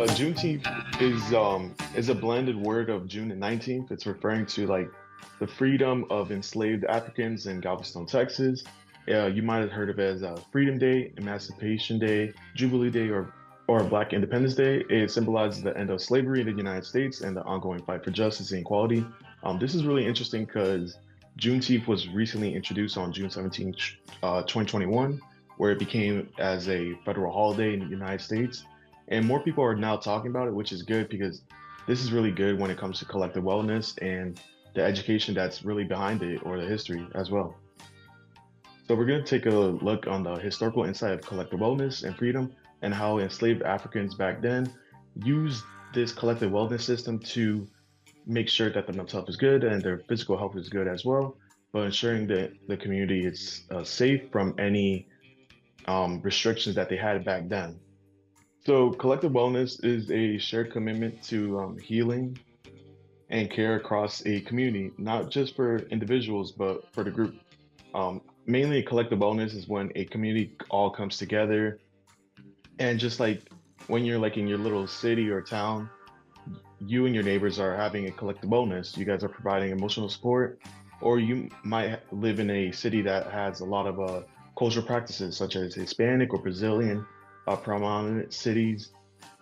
Juneteenth is a blended word of June and 19th. It's referring to like the freedom of enslaved Africans in Galveston, Texas. You might have heard of it as Freedom Day, Emancipation Day, Jubilee Day, or Black Independence Day. It symbolizes the end of slavery in the United States and the ongoing fight for justice and equality. This is really interesting because Juneteenth was recently introduced on June 17th, 2021, where it became as a federal holiday in the United States. And more people are now talking about it, which is good because this is really good when it comes to collective wellness and the education that's really behind it or the history as well. So we're going to take a look on the historical insight of collective wellness and freedom and how enslaved Africans back then used this collective wellness system to make sure that their mental health is good and their physical health is good as well, but ensuring that the community is safe from any restrictions that they had back then. So, collective wellness is a shared commitment to healing and care across a community, not just for individuals, but for the group. Mainly, collective wellness is when a community all comes together, and just like when you're like in your little city or town, you and your neighbors are having a collective wellness. You guys are providing emotional support, or you might live in a city that has a lot of cultural practices, such as Hispanic or Brazilian predominant cities.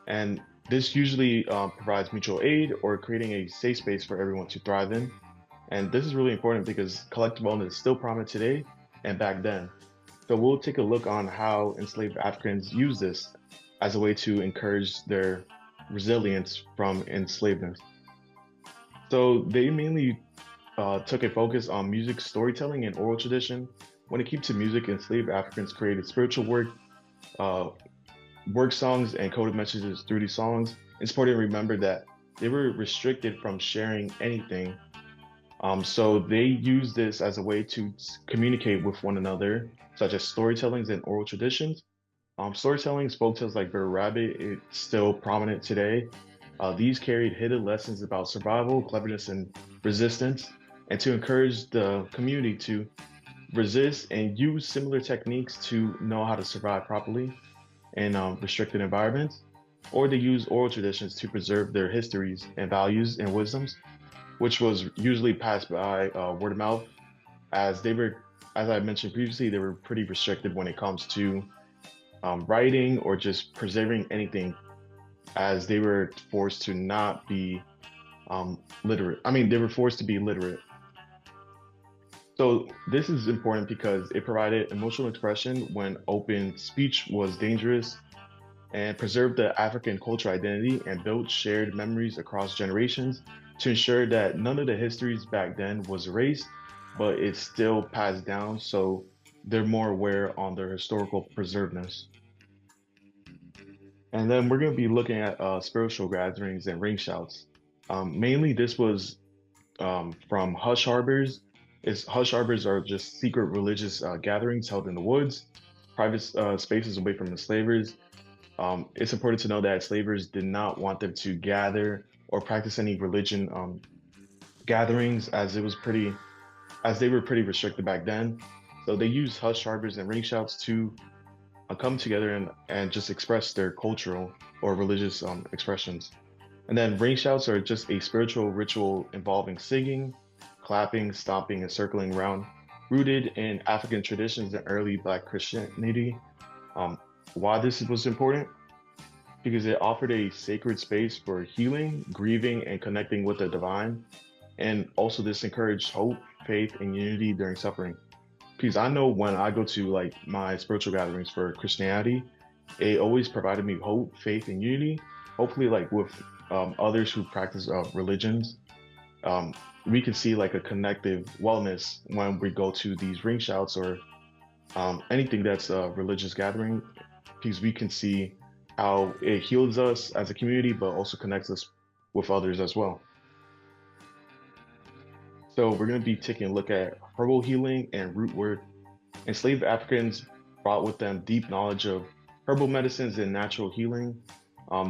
And this usually provides mutual aid or creating a safe space for everyone to thrive in. And this is really important because collective wellness is still prominent today and back then. So we'll take a look on how enslaved Africans use this as a way to encourage their resilience from enslavement. So they mainly took a focus on music storytelling and oral tradition. When it came to music, enslaved Africans created spiritual uh, work songs and coded messages through these songs. It's important to remember that they were restricted from sharing anything. So they used this as a way to communicate with one another, such as storytellings and oral traditions. Storytelling, folk tales like Bird Rabbit, it's still prominent today. These carried hidden lessons about survival, cleverness, and resistance, and to encourage the community to resist and use similar techniques to know how to survive properly in restricted environments. Or they use oral traditions to preserve their histories and values and wisdoms, which was usually passed by word of mouth, as they were, as I mentioned previously, they were pretty restricted when it comes to writing or just preserving anything, as they were forced to not be literate. I mean, they were forced to be literate. So this is important because it provided emotional expression when open speech was dangerous and preserved the African cultural identity and built shared memories across generations to ensure that none of the histories back then was erased, but it's still passed down. So they're more aware on their historical preservedness. And then we're going to be looking at spiritual gatherings and ring shouts. Mainly, this was from hush harbors. Hush harbors are just secret religious gatherings held in the woods, private spaces away from the slavers. It's important to know that slavers did not want them to gather or practice any religion gatherings, as they were pretty restricted back then. So they used hush harbors and ring shouts to come together and just express their cultural or religious expressions. And then ring shouts are just a spiritual ritual involving singing, clapping, stomping, and circling around, rooted in African traditions and early Black Christianity. Um, why this was important? Because it offered a sacred space for healing, grieving, and connecting with the divine. And also, this encouraged hope, faith, and unity during suffering. Because I know when I go to like my spiritual gatherings for Christianity, it always provided me hope, faith, and unity. Hopefully, like with others who practice religions, um, we can see like a connective wellness when we go to these ring shouts or anything that's a religious gathering, because we can see how it heals us as a community, but also connects us with others as well. So we're going to be taking a look at herbal healing and root work. Enslaved Africans brought with them deep knowledge of herbal medicines and natural healing.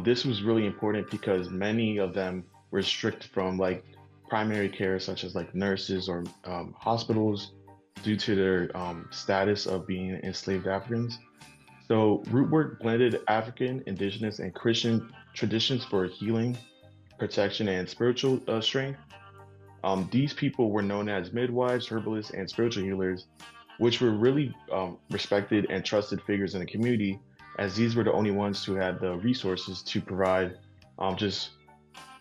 This was really important because many of them were strict from like primary care, such as like nurses or hospitals, due to their status of being enslaved Africans. So root work blended African, indigenous, and Christian traditions for healing, protection, and spiritual strength. These people were known as midwives, herbalists, and spiritual healers, which were really respected and trusted figures in the community, as these were the only ones who had the resources to provide just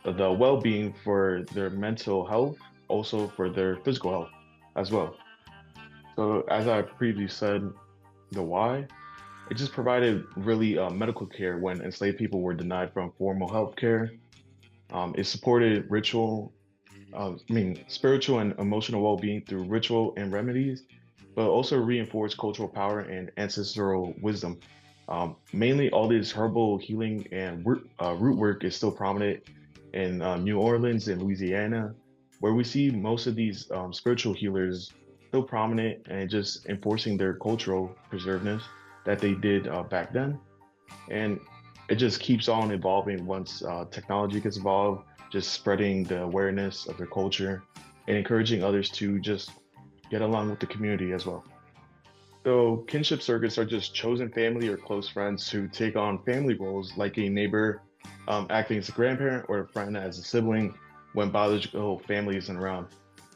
the well-being for their mental health, also for their physical health as well. So, as I previously said, the why, it just provided really medical care when enslaved people were denied from formal health care. It supported spiritual and emotional well-being through ritual and remedies, but also reinforced cultural power and ancestral wisdom. Mainly, all this herbal healing and root work is still prominent in New Orleans and Louisiana, where we see most of these spiritual healers still prominent and just enforcing their cultural preservedness that they did back then. And it just keeps on evolving once technology gets involved, just spreading the awareness of their culture and encouraging others to just get along with the community as well. So, kinship circuits are just chosen family or close friends who take on family roles like a neighbor acting as a grandparent or a friend as a sibling when biological family isn't around.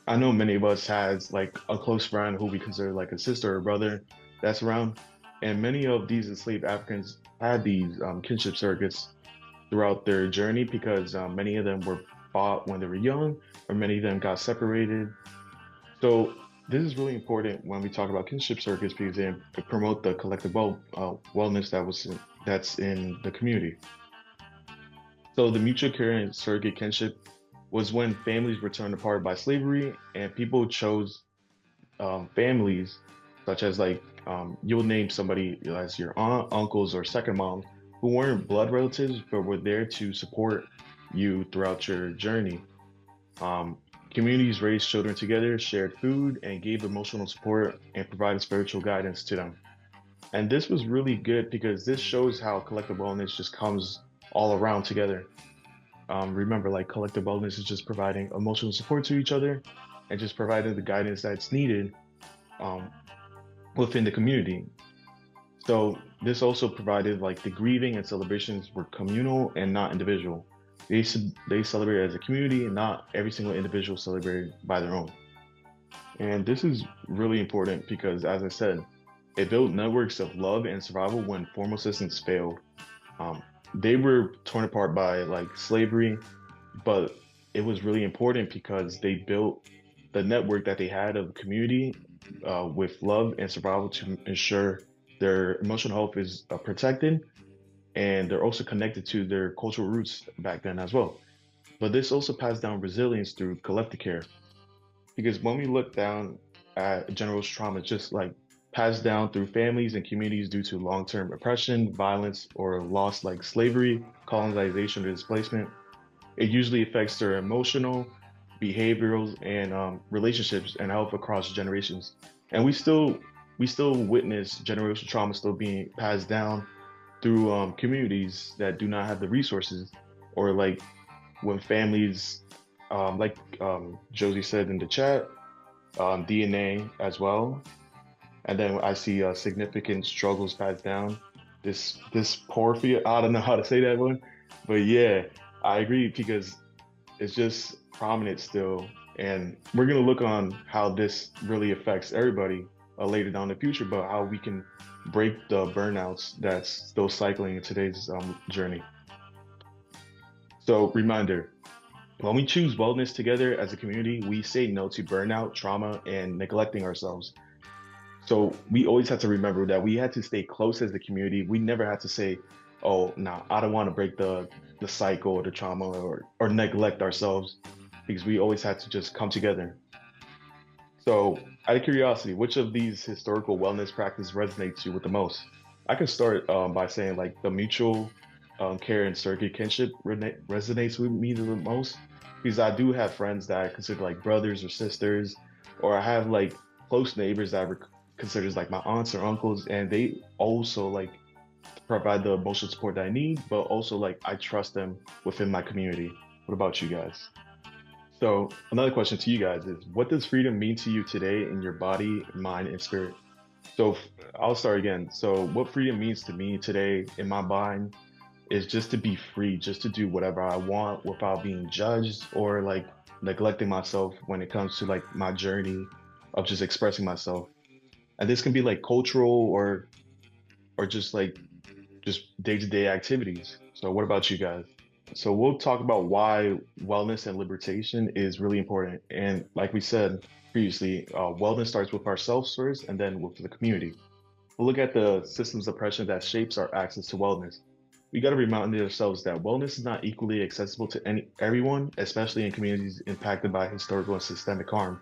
I know many of us has like a close friend who we consider like a sister or brother that's around, and many of these enslaved Africans had these kinship circuits throughout their journey because many of them were bought when they were young, or many of them got separated. So this is really important when we talk about kinship circuits because they promote the collective wellness that's in the community. So the mutual care and surrogate kinship was when families were torn apart by slavery and people chose families such as like you'll name somebody as your aunt, uncles, or second mom who weren't blood relatives but were there to support you throughout your journey. Um, Communities raised children together, shared food, and gave emotional support and provided spiritual guidance to them. And this was really good because this shows how collective wellness just comes all around together. Remember, like collective wellness is just providing emotional support to each other and just providing the guidance that's needed um, within the community. So this also provided like the grieving and celebrations were communal and not individual. They celebrated as a community and not every single individual celebrated by their own. And this is really important because, as I said, it built networks of love and survival when formal systems failed. Um, they were torn apart by like slavery, but it was really important because they built the network that they had of community with love and survival to ensure their emotional health is protected, and they're also connected to their cultural roots back then as well. But this also passed down resilience through collective care because when we look down at generational trauma, it's just like passed down through families and communities due to long-term oppression, violence, or loss like slavery, colonization, or displacement. It usually affects their emotional, behavioral, and relationships and health across generations. And we still witness generational trauma still being passed down through communities that do not have the resources, or like when families, Josie said in the chat, DNA as well. And then I see significant struggles passed down. This porphyria, I don't know how to say that one, but yeah, I agree because it's just prominent still, and we're gonna look on how this really affects everybody later down in the future, but how we can break the burnouts that's still cycling in today's journey. So reminder, when we choose wellness together as a community, we say no to burnout, trauma, and neglecting ourselves. So we always have to remember that we had to stay close as the community. We never had to say, "Oh, no, I don't want to break the cycle or the trauma or neglect ourselves," because we always had to just come together. So, out of curiosity, which of these historical wellness practices resonates you with the most? I can start by saying like the mutual care and surrogate kinship resonates with me the most because I do have friends that I consider like brothers or sisters, or I have like close neighbors that I consider like my aunts or uncles, and they also like provide the emotional support that I need, but also like I trust them within my community. What about you guys? So another question to you guys is, what does freedom mean to you today in your body, mind, and spirit? So I'll start again. So what freedom means to me today in my mind is just to be free, just to do whatever I want without being judged or like neglecting myself when it comes to like my journey of just expressing myself. And this can be like cultural or just like just day-to-day activities. So what about you guys? So we'll talk about why wellness and liberation is really important. And like we said previously, wellness starts with ourselves first and then with the community. We'll look at the systems of pressure that shapes our access to wellness. We got to remind ourselves that wellness is not equally accessible to everyone, especially in communities impacted by historical and systemic harm.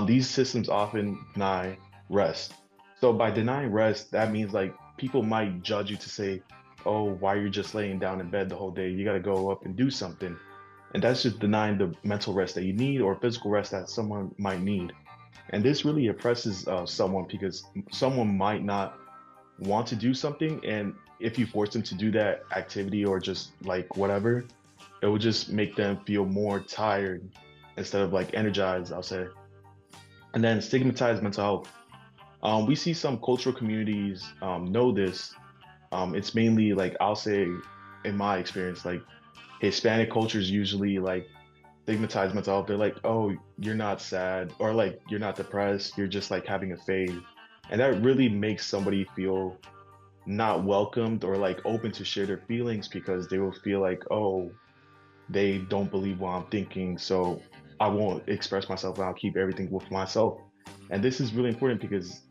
These systems often deny rest. So by denying rest, that means like people might judge you to say, "Oh, why are you just laying down in bed the whole day? You got to go up and do something." And that's just denying the mental rest that you need or physical rest that someone might need. And this really oppresses someone because someone might not want to do something. And if you force them to do that activity or just like whatever, it will just make them feel more tired instead of like energized, I'll say. And then stigmatized mental health. We see some cultural communities know this. It's mainly like, I'll say, in my experience, like Hispanic cultures usually like stigmatize mental health. They're like, oh, you're not sad or like you're not depressed. You're just like having a phase. And that really makes somebody feel not welcomed or like open to share their feelings because they will feel like, oh, they don't believe what I'm thinking. So I won't express myself and I'll keep everything with myself. And this is really important because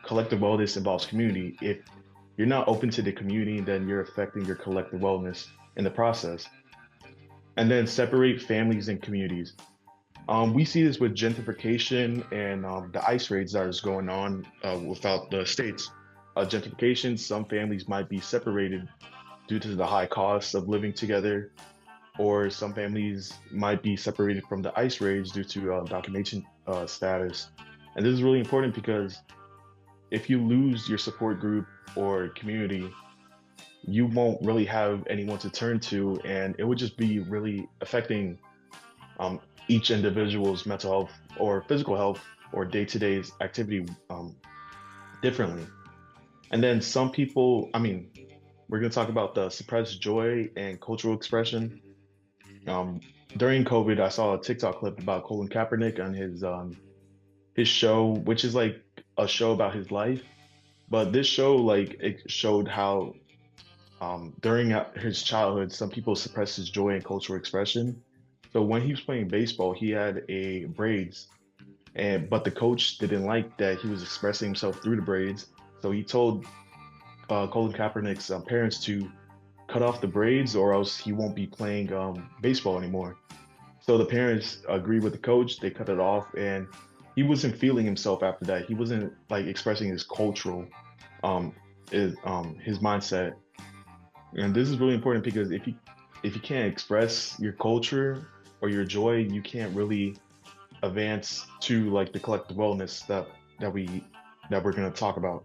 collective wellness involves community. If you're not open to the community, then you're affecting your collective wellness in the process. And then separate families and communities. We see this with gentrification and the ICE raids that is going on without the states. Gentrification, some families might be separated due to the high costs of living together, or some families might be separated from the ICE raids due to documentation status. And this is really important because if you lose your support group or community, you won't really have anyone to turn to, and it would just be really affecting um, each individual's mental health or physical health or day-to-day activity differently. And then some people, I mean, we're going to talk about the suppressed joy and cultural expression. Um, During COVID, I saw a TikTok clip about Colin Kaepernick on his show, which is like a show about his life. But this show, like, it showed how during his childhood, some people suppressed his joy and cultural expression. So when he was playing baseball, he had a braids, and but the coach didn't like that he was expressing himself through the braids. So he told Colin Kaepernick's parents to cut off the braids, or else he won't be playing baseball anymore. So the parents agreed with the coach. They cut it off, and he wasn't feeling himself after that. He wasn't like expressing his cultural, um, his mindset. And this is really important because if you can't express your culture or your joy, you can't really advance to like the collective wellness that we that we're going to talk about.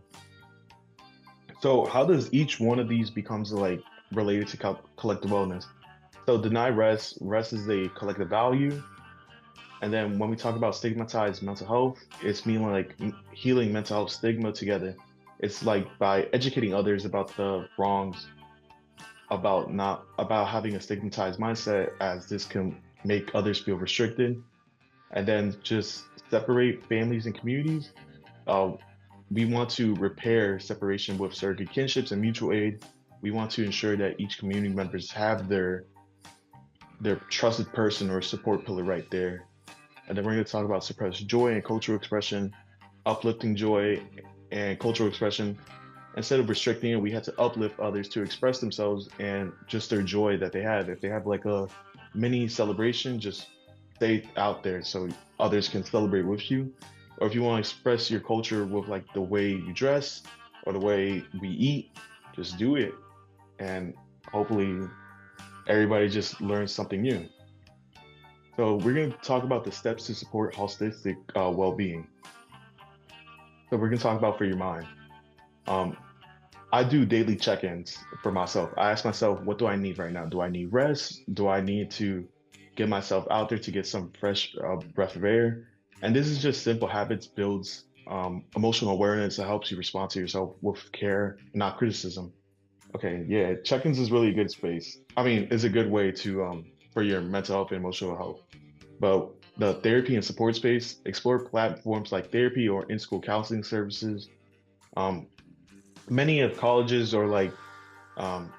So how does each one of these becomes like related to collective wellness? So deny rest. Rest is a collective value. And then when we talk about stigmatized mental health, it's meaning like healing mental health stigma together. It's like by educating others about the wrongs about not about having a stigmatized mindset, as this can make others feel restricted. And then just separate families and communities. Uh, we want to repair separation with surrogate kinships and mutual aid. We want to ensure that each community members have their trusted person or support pillar right there. And then we're going to talk about suppressed joy and cultural expression, uplifting joy and cultural expression. Instead of restricting it, we had to uplift others to express themselves and just their joy that they have. If they have like a mini celebration, just stay out there so others can celebrate with you. Or if you want to express your culture with like the way you dress or the way we eat, just do it. And hopefully everybody just learns something new. So we're going to talk about the steps to support holistic well-being. So we're going to talk about for your mind. Um, I do daily check-ins for myself. I ask myself, what do I need right now? Do I need rest? Do I need to get myself out there to get some fresh breath of air? And this is just simple habits, builds emotional awareness that helps you respond to yourself with care, not criticism. Okay, yeah, check-ins is really a good space. I mean, it's a good way to for your mental health and emotional health. But the therapy and support space, explore platforms like therapy or in-school counseling services. Um, Many of colleges or like um,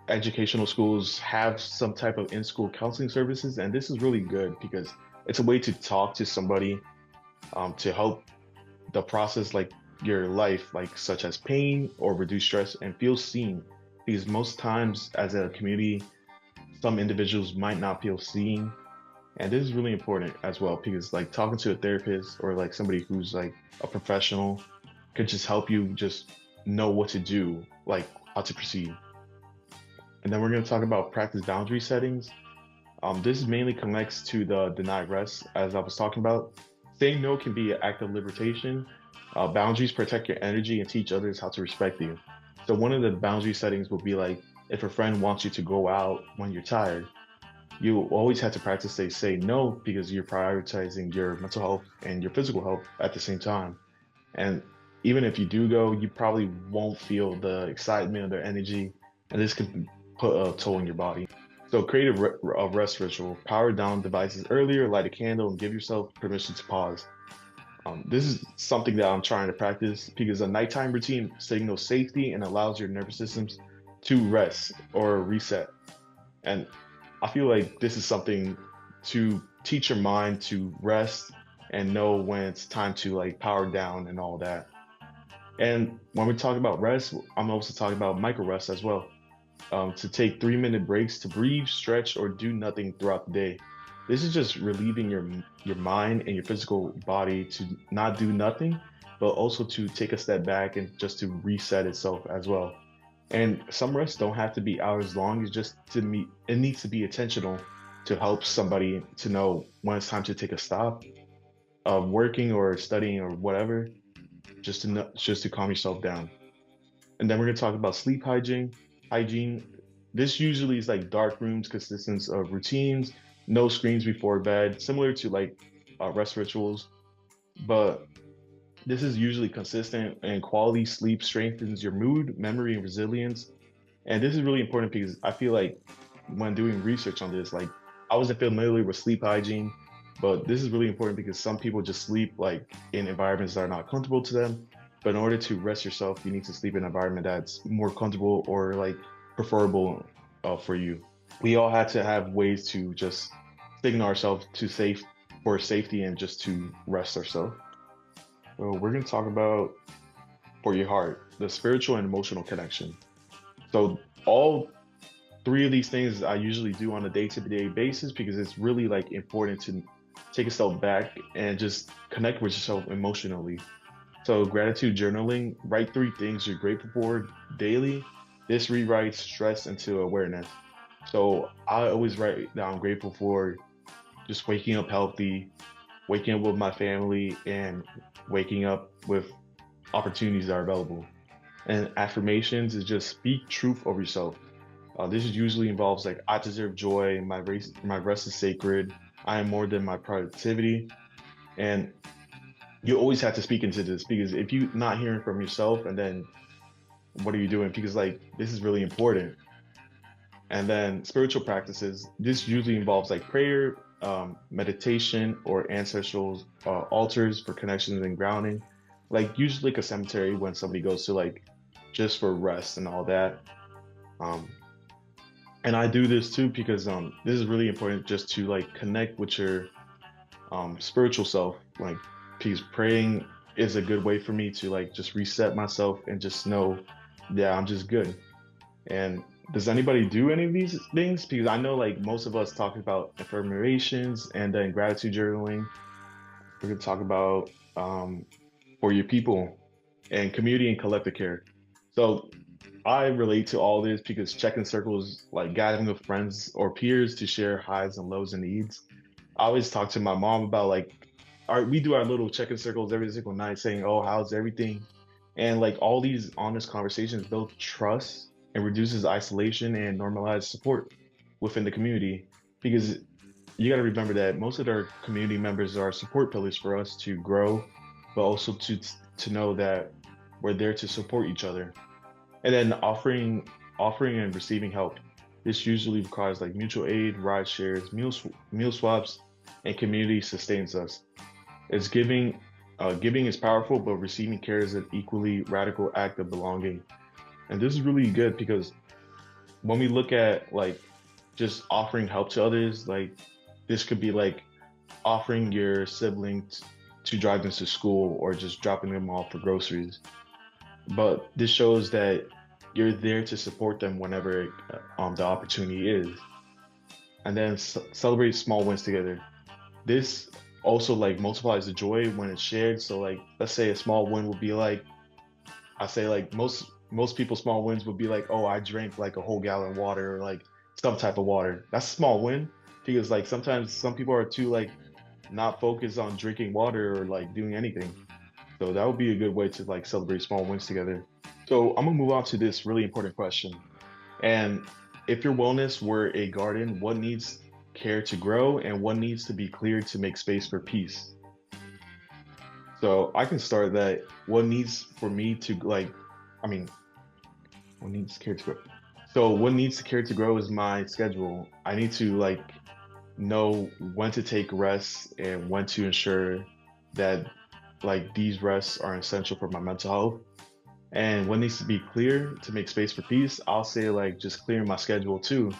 educational schools have some type of in-school counseling services, and this is really good because it's a way to talk to somebody to help the process like your life, like such as pain or reduce stress and feel seen. Because most times as a community, some individuals might not feel seen. And this is really important as well because like talking to a therapist or like somebody who's like a professional could just help you just know what to do, like how to proceed. And then we're going to talk about practice boundary settings. This mainly connects to the denied rest, as I was talking about. Saying no can be an act of liberation. Boundaries protect your energy and teach others how to respect you. So one of the boundary settings will be like if a friend wants you to go out when you're tired, you always have to practice say no because you're prioritizing your mental health and your physical health at the same time. And even if you do go, you probably won't feel the excitement or the energy, and this could put a toll on your body. So create a rest ritual, power down devices earlier, light a candle, and give yourself permission to pause. This is something that I'm trying to practice because a nighttime routine signals safety and allows your nervous systems to rest or reset. And I feel like this is something to teach your mind to rest and know when it's time to like power down and all that. And when we talk about rest, I'm also talking about micro rest as well. To take 3 minute breaks to breathe, stretch, or do nothing throughout the day. This is just relieving your mind and your physical body to not do nothing, but also to take a step back and just to reset itself as well. And some rests don't have to be hours long. It's just to meet, it needs to be intentional to help somebody to know when it's time to take a stop of working or studying or whatever, just to know, just to calm yourself down. And then we're gonna talk about sleep hygiene. Hygiene. This usually is like dark rooms, consistent of routines, no screens before bed, similar to like rest rituals. But this is usually consistent and quality sleep strengthens your mood, memory, and resilience. And this is really important because I feel like when doing research on this, like I wasn't familiar with sleep hygiene, but this is really important because some people just sleep like in environments that are not comfortable to them. But in order to rest yourself, you need to sleep in an environment that's more comfortable or like preferable for you. We all had to have ways to just signal ourselves to safe for safety and just to rest ourselves. So we're going to talk about for your heart, the spiritual and emotional connection. So all three of these things I usually do on a day-to-day basis because it's really like important to take a step back and just connect with yourself emotionally. So gratitude journaling, write three things you're grateful for daily. This rewrites stress into awareness. So I always write that I'm grateful for just waking up healthy, waking up with my family, and waking up with opportunities that are available. And affirmations is just speak truth over yourself. This usually involves like I deserve joy, my rest is sacred, I am more than my productivity, and you always have to speak into this because if you're not hearing from yourself, and then what are you doing? Because like this is really important. And then spiritual practices. This usually involves like prayer, meditation, or ancestral altars for connections and grounding. Like usually like a cemetery when somebody goes to like just for rest and all that. Um, and I do this too because this is really important just to like connect with your spiritual self. Like because praying is a good way for me to like just reset myself and just know, yeah, I'm just good. And does anybody do any of these things? Because I know like most of us talk about affirmations and then gratitude journaling. We're gonna talk about for your people and community and collective care. So I relate to all this because check-in circles, like gathering with friends or peers to share highs and lows and needs. I always talk to my mom about like we do our little check-in circles every single night saying, "Oh, how's everything?" And like all these honest conversations build trust and reduces isolation and normalize support within the community. Because you got to remember that most of our community members are support pillars for us to grow, but also to know that we're there to support each other. And then offering and receiving help. This usually requires like mutual aid, ride shares, meal swaps, and community sustains us. It's giving is powerful, but receiving care is an equally radical act of belonging. And this is really good because when we look at like just offering help to others, like this could be like offering your sibling to drive them to school or just dropping them off for groceries. But this shows that you're there to support them whenever the opportunity is. And then celebrate small wins together. This also like multiplies the joy when it's shared. So like let's say a small win would be like I say like most people's small wins would be like, oh, I drank like a whole gallon of water or like some type of water. That's a small win because like sometimes some people are too like not focused on drinking water or like doing anything. So that would be a good way to like celebrate small wins together. So I'm gonna move on to this really important question. And if your wellness were a garden, what needs care to grow and what needs to be cleared to make space for peace? So I can start that. What needs for me to like, I mean, what needs care to grow? So what needs to care to grow is my schedule. I need to like know when to take rests and when to ensure that like these rests are essential for my mental health. And what needs to be clear to make space for peace, I'll say like just clearing my schedule too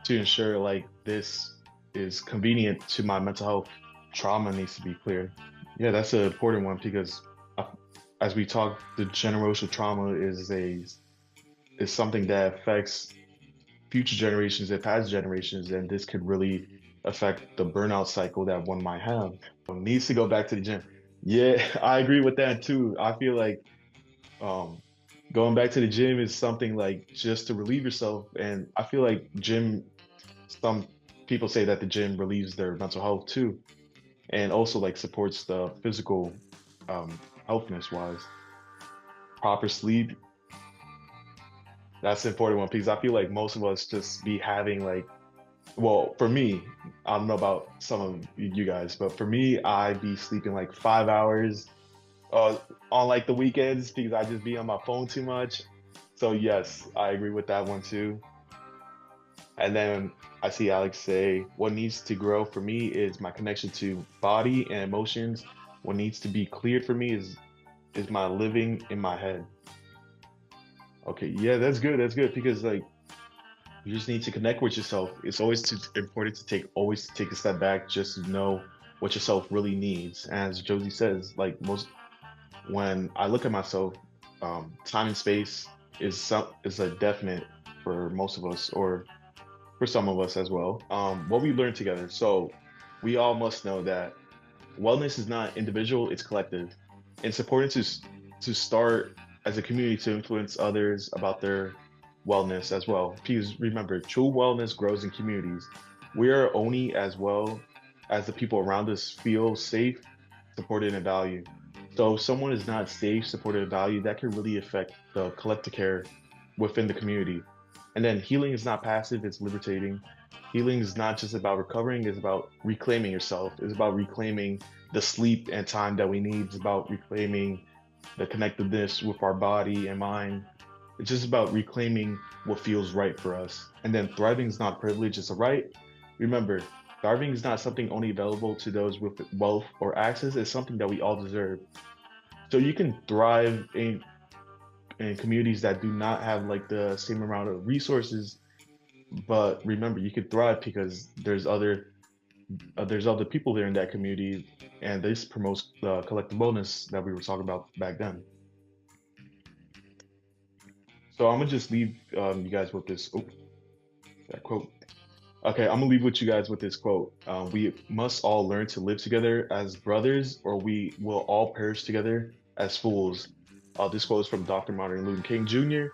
to ensure like this is convenient to my mental health. Trauma needs to be clear. Yeah, that's an important one because uh, as we talk, the generational trauma is something that affects future generations and past generations, and this could really affect the burnout cycle that one might have. Needs to go back to the gym. Yeah, I agree with that too. I feel like um, going back to the gym is something like just to relieve yourself, and I feel like gym. Some people say that the gym relieves their mental health too, and also like supports the physical healthness wise. Proper sleep, that's an important one because I feel like most of us just be having like, well, for me, I don't know about some of you guys, but for me, I be sleeping like 5 hours uh, on like the weekends because I just be on my phone too much. So yes, I agree with that one too. And then I see Alex say, what needs to grow for me is my connection to body and emotions. What needs to be cleared for me is my living in my head. Okay, yeah, that's good. That's good because like you just need to connect with yourself. It's always important to take a step back just to know what yourself really needs. As Josie says, like most when I look at myself, time and space is a definite for most of us, or for some of us as well. What we learned together. So we all must know that wellness is not individual; it's collective. It's important to start as a community to influence others about their wellness as well. Please remember, true wellness grows in communities. We are only as well as the people around us feel safe, supported, and valued. So if someone is not safe, supported, and valued, that can really affect the collective care within the community. And then healing is not passive, it's liberating. Healing is not just about recovering, it's about reclaiming yourself. It's about reclaiming the sleep and time that we need. It's about reclaiming the connectedness with our body and mind. It's just about reclaiming what feels right for us. And then thriving is not privilege, it's a right. Remember, thriving is not something only available to those with wealth or access, it's something that we all deserve. So you can thrive in communities that do not have like the same amount of resources, but remember, you can thrive because there's other people there in that community, and this promotes the collective wellness that we were talking about back then. So I'm gonna just leave you guys with this. Oh, that quote. Okay, I'm gonna leave with you guys with this quote. We must all learn to live together as brothers, or we will all perish together as fools. This quote is from Dr. Martin Luther King Jr.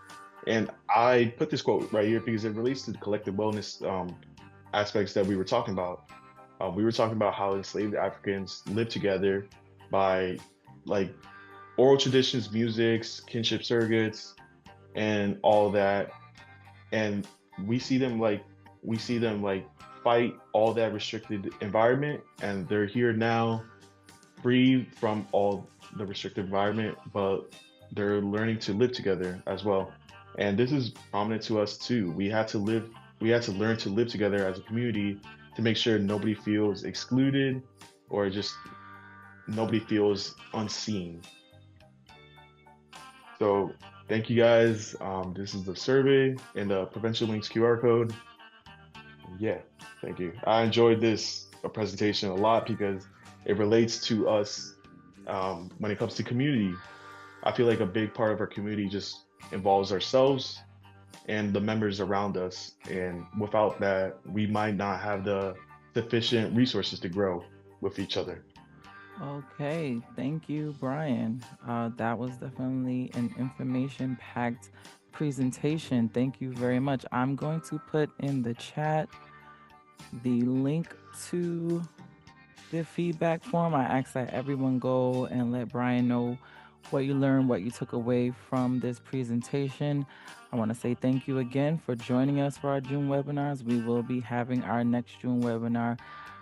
And I put this quote right here because it relates to the collective wellness aspects that we were talking about. We were talking about how enslaved Africans lived together by like oral traditions, musics, kinship surrogates, and all that. And we see them like we see them like fight all that restricted environment, and they're here now, free from all the restricted environment, but they're learning to live together as well. And this is prominent to us too. We had to learn to live together as a community to make sure nobody feels excluded or just nobody feels unseen. So thank you guys. This is the survey and the Provincial Links QR code. Yeah, thank you. I enjoyed this presentation a lot because it relates to us when it comes to community. I feel like a big part of our community just involves ourselves and the members around us. And without that, we might not have the sufficient resources to grow with each other. Okay, thank you, Brian. That was definitely an information packed presentation. Thank you very much. I'm going to put in the chat the link to the feedback form. I ask that everyone go and let Brian know what you learned, what you took away from this presentation. I want to say thank you again for joining us for our June webinars. We will be having our next June webinar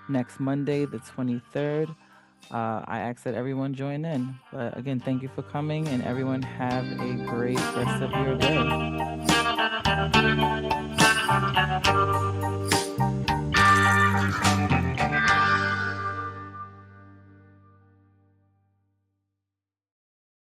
next Monday, the 23rd. I ask that everyone join in. But again, thank you for coming, and everyone have a great rest of your day.